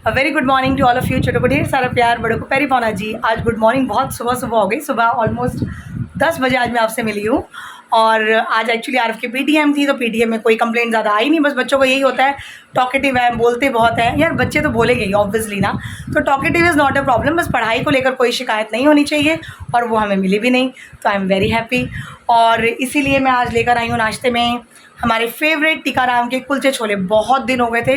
Very good morning to all of you. छोटों को ढेर सारा प्यार, बड़ों को पैरी पाना जी। आज गुड मॉर्निंग बहुत सुबह सुबह हो गई, सुबह ऑलमोस्ट 10 बजे आज मैं आपसे मिली हूँ। और आज एक्चुअली आरफ की पीटीएम थी, तो पीटीएम में कोई कंप्लेंट ज़्यादा आई नहीं। बस बच्चों को यही होता है, टॉकेटिव है, बोलते बहुत हैं यार, बच्चे तो बोलेंगे ही ऑब्वियसली ना। तो talkative is not a problem, बस पढ़ाई को लेकर कोई शिकायत नहीं होनी चाहिए, और वो हमें मिली भी नहीं, तो आई एम वेरी हैप्पी। और इसीलिए मैं आज लेकर आई हूँ नाश्ते में हमारे फेवरेट टीकाराम के कुलचे छोले। बहुत दिन हो गए थे,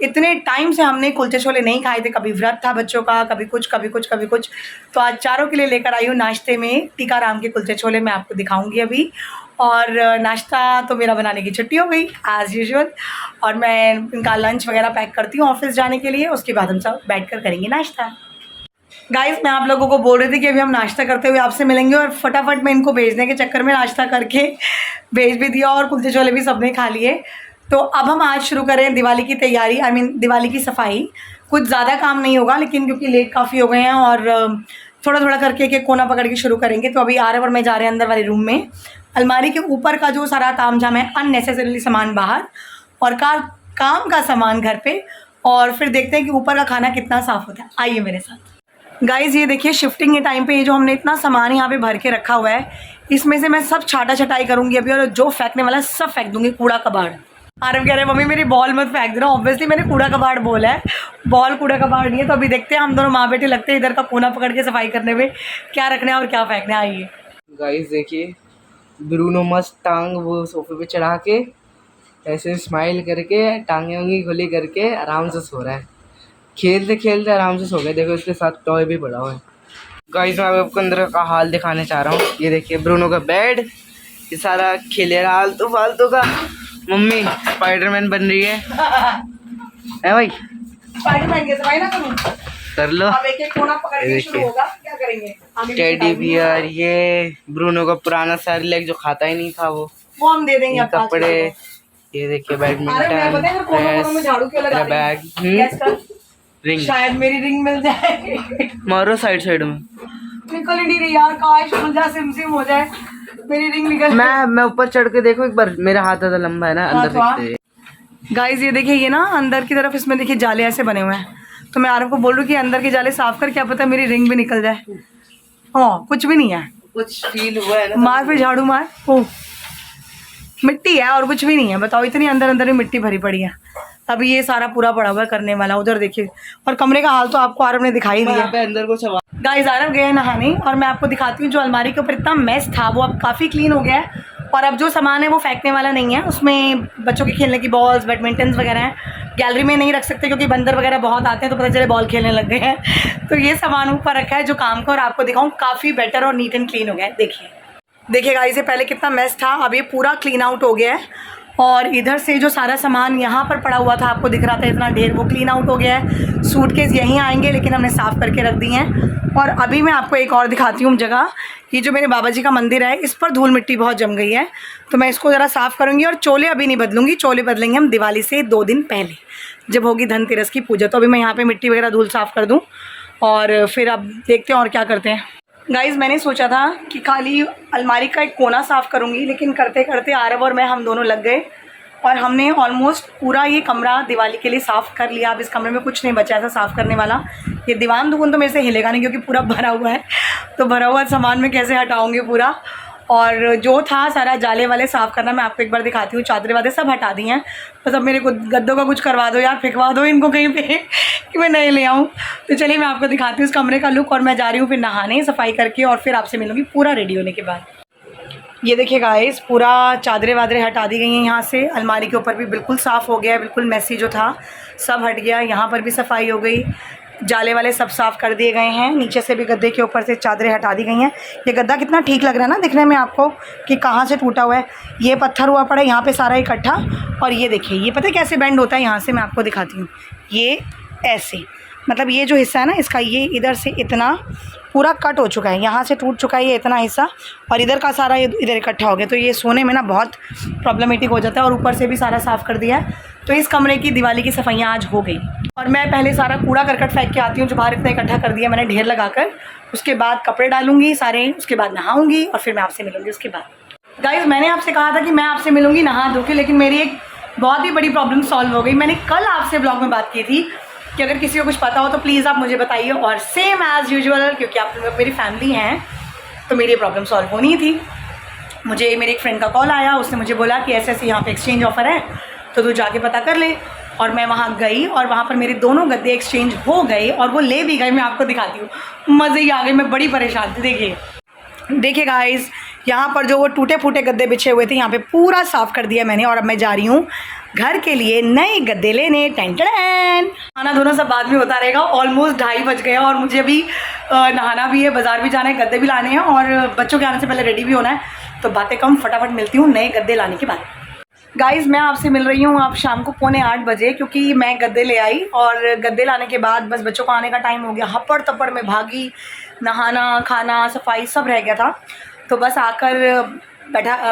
इतने टाइम से हमने कुलचे छोले नहीं खाए थे। कभी व्रत था बच्चों का, कभी कुछ कभी कुछ कभी कुछ। तो आज चारों के लिए लेकर आई हूँ नाश्ते में टीकाराम के कुलचे छोले। मैं आपको दिखाऊंगी अभी। और नाश्ता तो मेरा बनाने की छुट्टी हो गई एज़ यूजुअल, और मैं इनका लंच वगैरह पैक करती हूँ ऑफिस जाने के लिए। उसके बाद हम सब बैठ कर करेंगे नाश्ता। गाइस, मैं आप लोगों को बोल रही थी कि अभी हम नाश्ता करते हुए आपसे मिलेंगे, और फटाफट मैं इनको भेजने के चक्कर में नाश्ता करके भेज भी दिया, और कुलचे छोले भी सबने खा लिए। तो अब हम आज शुरू करें दिवाली की तैयारी, आई मीन दिवाली की सफाई। कुछ ज़्यादा काम नहीं होगा, लेकिन क्योंकि लेट काफ़ी हो गए हैं, और थोड़ा थोड़ा करके एक कोना पकड़ के शुरू करेंगे। तो अभी आरव और मैं जा रहे हैं अंदर वाले रूम में। अलमारी के ऊपर का जो सारा तामझाम है, अननेसेसरीली सामान बाहर, और काम का सामान घर पे, और फिर देखते हैं कि ऊपर का खाना कितना साफ़ होता है। आइए मेरे साथ। गाइज़, ये देखिए शिफ्टिंग के टाइम पे ये जो हमने इतना सामान यहाँ पे भर के रखा हुआ है, इसमें से मैं सब छाटा छटाई करूँगी अभी, और जो फेंकने वाला है सब फेंक दूँगी, कूड़ा कबाड़। आरव कह रहे हैं मम्मी मेरी बॉल मत फेंक देना। ऑब्वियसली मैंने कूड़ा कबाड़ बोला है, बॉल कूड़ा कबाड़ नहीं है। तो अभी देखते हैं हम दोनों माँ बेटे लगते हैं इधर का कोना पकड़ के सफाई करने में, क्या रखना है और क्या फेंकना है। आइए गाइस देखिए, ब्रूनो मस्त टांग वो सोफे पे चढ़ा के ऐसे स्माइल करके टांगे वांगे खुली करके आराम से सो रहा है। खेलते खेलते आराम से सो गए। देखो इसके साथ टॉय भी पड़ा हुआ है। गाइस, मैं आपको अंदर का हाल दिखाने चाह रहा हूँ। ये देखिए ब्रूनो का बेड, ये सारा खेले आलतू फालतू का। मम्मी स्पाइडरमैन बन रही है भाई। स्पाइडरमैन की सफाई ना करूं? कर लो। अब एक कोना पकड़ के शुरू होगा, क्या करेंगे? टेडी बियर, ये ब्रूनो का पुराना सेरेलैक जो खाता ही नहीं था वो हम दे देंगे। कपड़े, ये देखिए बैडमिंटन, बैग, रिंग। शायद मेरी रिंग मिल जाए। मारो साइड साइड में। निकल ही नहीं रही यार, काश खुल जाए, सिम हो जाए, मेरी रिंग निकल। मैं ऊपर चढ़ के देखो एक बार, मेरा हाथ ज़्यादा लंबा है ना, अंदर देखते हैं। गाइस, ये देखिए, ये ना अंदर की तरफ इसमें देखिए जाले ऐसे बने हुए हैं। तो मैं आरव को बोल रही हूँ कि अंदर के जाले साफ कर, क्या पता मेरी रिंग भी निकल जाए। हाँ, कुछ भी नहीं है, कुछ फील हुआ है ना। मार फिर झाड़ू मार। ओ मिट्टी है और कुछ भी नहीं है। बताओ, इतनी अंदर अंदर में मिट्टी भरी पड़ी है। अभी ये सारा पूरा पड़ा हुआ है करने वाला। उधर देखिए, और कमरे का हाल तो आपको आरव ने दिखाई दिया। अंदर को गाइस, आरव गए नहाने, और मैं आपको दिखाती हूँ जो अलमारी के ऊपर इतना मेस था वो अब काफ़ी क्लीन हो गया है। और अब जो सामान है वो फेंकने वाला नहीं है। उसमें बच्चों के खेलने की बॉल्स, बैडमिंटन वगैरह हैं। गैलरी में नहीं रख सकते क्योंकि बंदर वगैरह बहुत आते हैं, तो पता चले बॉल खेलने लग गए हैं। तो ये सामान ऊपर रखा है जो काम का, और आपको दिखाऊँ काफ़ी बेटर और नीट एंड क्लीन हो गया है। देखिए गाइस, ये पहले कितना मेस था, अब ये पूरा क्लीन आउट हो गया है। और इधर से जो सारा सामान यहाँ पर पड़ा हुआ था, आपको दिख रहा था इतना ढेर, वो क्लीन आउट हो गया है। सूटकेस यहीं आएंगे, लेकिन हमने साफ़ करके रख दी हैं। और अभी मैं आपको एक और दिखाती हूँ जगह। ये जो मेरे बाबा जी का मंदिर है, इस पर धूल मिट्टी बहुत जम गई है, तो मैं इसको ज़रा साफ़ करूँगी। और चोले अभी नहीं बदलूँगी, चोले बदलेंगे हम दिवाली से 2 दिन पहले, जब होगी धनतेरस की पूजा। तो अभी मैं यहाँ पर मिट्टी वगैरह धूल साफ़ कर दूँ, और फिर अब देखते हैं और क्या करते हैं। गाइज़, मैंने सोचा था कि खाली अलमारी का एक कोना साफ़ करूँगी, लेकिन करते करते आरव और मैं हम दोनों लग गए, और हमने ऑलमोस्ट पूरा ये कमरा दिवाली के लिए साफ़ कर लिया। अब इस कमरे में कुछ नहीं बचा ऐसा साफ़ करने वाला। ये दीवान दुकान तो मेरे से हिलेगा नहीं क्योंकि पूरा भरा हुआ है, तो भरा हुआ सामान में कैसे हटाऊँगी पूरा। और जो था सारा जाले वाले साफ़ करना, मैं आपको एक बार दिखाती हूँ। चादरें वादरें सब हटा दी हैं, बस अब मेरे को गद्दों का कुछ करवा दो यार, फेंकवा दो इनको कहीं पे कि मैं नहीं ले आऊँ। तो चलिए मैं आपको दिखाती हूँ इस कमरे का लुक, और मैं जा रही हूँ फिर नहाने, सफाई करके, और फिर आपसे मिलूँगी पूरा रेडी होने के बाद। ये देखिए गाइस, पूरा चादरें वादरें हटा दी गई हैं यहाँ से। अलमारी के ऊपर भी बिल्कुल साफ़ हो गया है, बिल्कुल मैसी जो था सब हट गया। यहाँ पर भी सफाई हो गई, जाले वाले सब साफ़ कर दिए गए हैं। नीचे से भी गद्दे के ऊपर से चादरें हटा दी गई हैं। ये गद्दा कितना ठीक लग रहा है ना दिखने में आपको, कि कहाँ से टूटा हुआ है। ये पत्थर हुआ पड़ा है यहाँ पे सारा इकट्ठा। और ये देखिए, ये पता है कैसे बेंड होता है, यहाँ से मैं आपको दिखाती हूँ। ये ऐसे, मतलब ये जो हिस्सा है ना इसका, ये इधर से इतना पूरा कट हो चुका है, यहाँ से टूट चुका है ये इतना हिस्सा, और इधर का सारा ये इधर इकट्ठा हो गया। तो ये सोने में ना बहुत प्रॉब्लमेटिक हो जाता है। और ऊपर से भी सारा साफ़ कर दिया है। तो इस कमरे की दिवाली की सफाइयाँ आज हो गई। और मैं पहले सारा कूड़ा करकट फेंक के आती हूँ, जो बाहर इतना इकट्ठा कर दिया मैंने ढेर लगाकर। उसके बाद कपड़े डालूंगी सारे, उसके बाद नहाऊंगी, और फिर मैं आपसे मिलूँगी उसके बाद। गाइस, मैंने आपसे कहा था कि मैं आपसे मिलूँगी नहा धो के, लेकिन मेरी एक बहुत ही बड़ी प्रॉब्लम सॉल्व हो गई। मैंने कल आपसे ब्लॉग में बात की थी कि अगर किसी को कुछ पता हो तो प्लीज़ आप मुझे बताइए। और सेम एज़ यूजुअल, क्योंकि आप लोग मेरी फैमिली हैं तो मेरी ये प्रॉब्लम सॉल्व होनी ही थी। मुझे मेरे एक फ्रेंड का कॉल आया, उसने मुझे बोला कि ऐसे ऐसे यहाँ पे एक्सचेंज ऑफ़र है तो तू जाके पता कर ले। और मैं वहाँ गई और वहाँ पर मेरे दोनों गद्दे एक्सचेंज हो गए और वो ले भी गए। मैं आपको दिखाती हूँ, मज़े ही आ गए। मैं बड़ी परेशान थी। देखिए गाइस, यहाँ पर जो वो टूटे फूटे गद्दे बिछे हुए थे यहाँ पे पूरा साफ़ कर दिया मैंने। और अब मैं जा रही हूँ घर के लिए नए गद्दे लेने। टेंटन खाना धोना सब बाद में होता रहेगा। ऑलमोस्ट 2:30 बज गए और मुझे अभी नहाना भी है, बाज़ार भी जाना है, गद्दे भी लाने हैं और बच्चों के आने से पहले रेडी भी होना है। तो बातें कम, फटाफट मिलती हूँ नए गद्दे लाने के बाद। गाइज़, मैं आपसे मिल रही हूँ अब शाम को 7:45 बजे, क्योंकि मैं गद्दे ले आई और गद्दे लाने के बाद बस बच्चों को आने का टाइम हो गया। हपड़ तपड़ में भागी, नहाना खाना सफाई सब रह गया था। तो बस आकर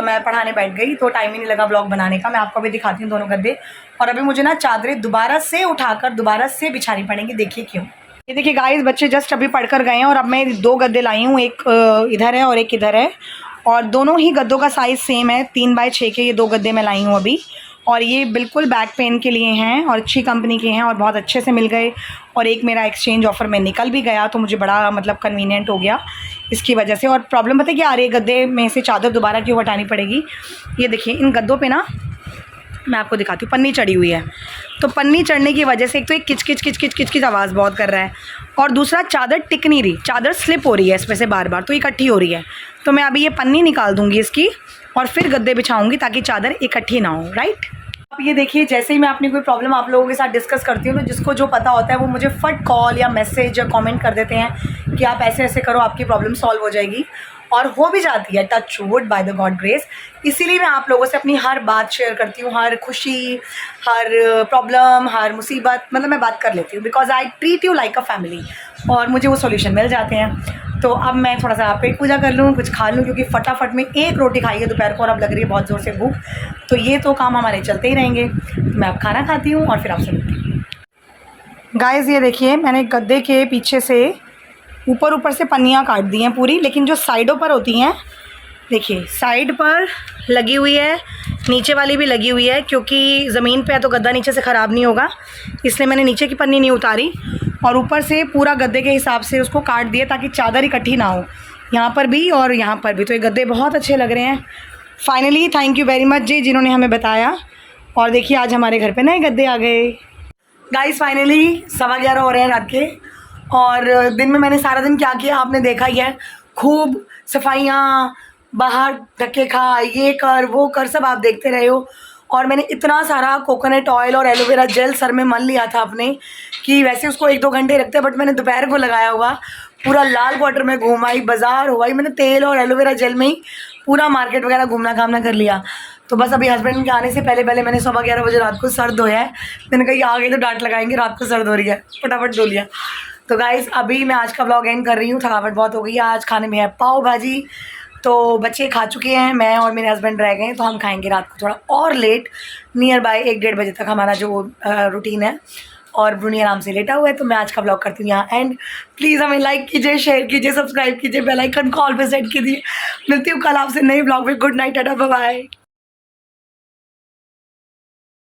मैं पढ़ाने बैठ गई तो टाइम ही नहीं लगा ब्लॉग बनाने का। मैं आपको अभी दिखाती हूँ दोनों गद्दे। और अभी मुझे ना चादरें दोबारा से उठाकर दोबारा से बिछानी पड़ेंगी। देखिए क्यों। ये देखिए गाइस, बच्चे जस्ट अभी पढ़कर गए हैं और अब मैं 2 गद्दे लाई हूँ, एक इधर है और एक इधर है। और दोनों ही गद्दों का साइज़ सेम है, 3x6 के ये 2 गद्दे मैं लाई हूँ अभी। और ये बिल्कुल बैक पेन के लिए हैं और अच्छी कंपनी के हैं और बहुत अच्छे से मिल गए। और एक मेरा एक्सचेंज ऑफ़र में निकल भी गया तो मुझे बड़ा मतलब कन्वीनियंट हो गया इसकी वजह से। और प्रॉब्लम पता है क्या आ रही है, गद्दे में से चादर दोबारा क्यों हटानी पड़ेगी। ये देखिए, इन गद्दों पे ना मैं आपको दिखाती हूँ, पन्नी चढ़ी हुई है। तो पन्नी चढ़ने की वजह से एक तो एक किच किच किच किच किच की आवाज़ बहुत कर रहा है और दूसरा चादर टिक नहीं रही, चादर स्लिप हो रही है इसमें से बार बार, तो इकट्ठी हो रही है। तो मैं अभी ये पन्नी निकाल दूँगी इसकी और फिर गद्दे बिछाऊँगी ताकि चादर इकट्ठी ना हो। राइट, आप ये देखिए, जैसे ही मैं अपनी कोई प्रॉब्लम आप लोगों के साथ डिस्कस करती हूँ तो जिसको जो पता होता है वो मुझे फट कॉल या मैसेज या कमेंट कर देते हैं कि आप ऐसे ऐसे करो, आपकी प्रॉब्लम सॉल्व हो जाएगी। और हो भी जाती है, touch wood, by the God grace. इसीलिए मैं आप लोगों से अपनी हर बात शेयर करती हूँ, हर खुशी, हर प्रॉब्लम, हर मुसीबत, मतलब मैं बात कर लेती हूँ because I treat you like a family और मुझे वो सॉल्यूशन मिल जाते हैं। तो अब मैं थोड़ा सा पेट पूजा कर लूँ, कुछ खा लूँ, क्योंकि फटाफट में 1 रोटी खाई है दोपहर को और अब लग रही है बहुत ज़ोर से भूख। तो ये तो काम हमारे चलते ही रहेंगे। तो मैं अब खाना खाती हूँ और फिर आपसे मिलती हूँ। गाइज़, ये देखिए, मैंने गद्दे के पीछे से ऊपर से पन्नियाँ काट दी हैं पूरी, लेकिन जो साइडों पर होती हैं, देखिए साइड पर लगी हुई है, नीचे वाली भी लगी हुई है, क्योंकि ज़मीन पे है तो गद्दा नीचे से ख़राब नहीं होगा, इसलिए मैंने नीचे की पन्नी नहीं उतारी। और ऊपर से पूरा गद्दे के हिसाब से उसको काट दिया ताकि चादर इकट्ठी ना हो, यहाँ पर भी और यहाँ पर भी। तो ये गद्दे बहुत अच्छे लग रहे हैं। Finally thank you very much जी जिन्होंने हमें बताया। और देखिए, आज हमारे घर पे नए गद्दे आ गए। गाइस, फाइनली 11:15 हो रहे हैं रात के और दिन में मैंने सारा दिन क्या किया आपने देखा ही है। खूब सफाइयाँ, बाहर धक्के खा, ये कर वो कर, सब आप देखते रहे हो। और मैंने इतना सारा कोकोनट ऑयल और एलोवेरा जेल सर में मल लिया था अपने, कि वैसे उसको 1-2 घंटे रखते हैं बट मैंने दोपहर को लगाया हुआ। पूरा लाल क्वार्टर में घूमाई, बाज़ार हुआ, मैंने तेल और एलोवेरा जेल में ही पूरा मार्केट वगैरह घूमना घामना कर लिया। तो बस अभी हस्बैंड के आने से पहले मैंने 11:15 बजे रात को सर धोया है। मैंने कहा आ गई तो डांट लगाएंगे, रात को सर धो रही है, फटाफट धो लिया। तो गाइज़, अभी मैं आज का ब्लॉग एंड कर रही हूँ, थकावट बहुत हो गई है। आज खाने में है पाव भाजी, तो बच्चे खा चुके हैं, मैं और मेरे हस्बैंड रह गए, तो हम खाएंगे रात को थोड़ा और लेट, नियर बाय 1-1:30 बजे तक हमारा जो रूटीन है। और ब्रूनी आराम से लेटा हुआ है। तो मैं आज का ब्लॉग करती हूँ यहाँ एंड। प्लीज़ हमें लाइक कीजिए, शेयर कीजिए, सब्सक्राइब कीजिए, बेल आइकन कॉल पे सेट कीजिए। मिलती हूँ कल आपसे नए ब्लॉग में। Good night, tata, bye bye.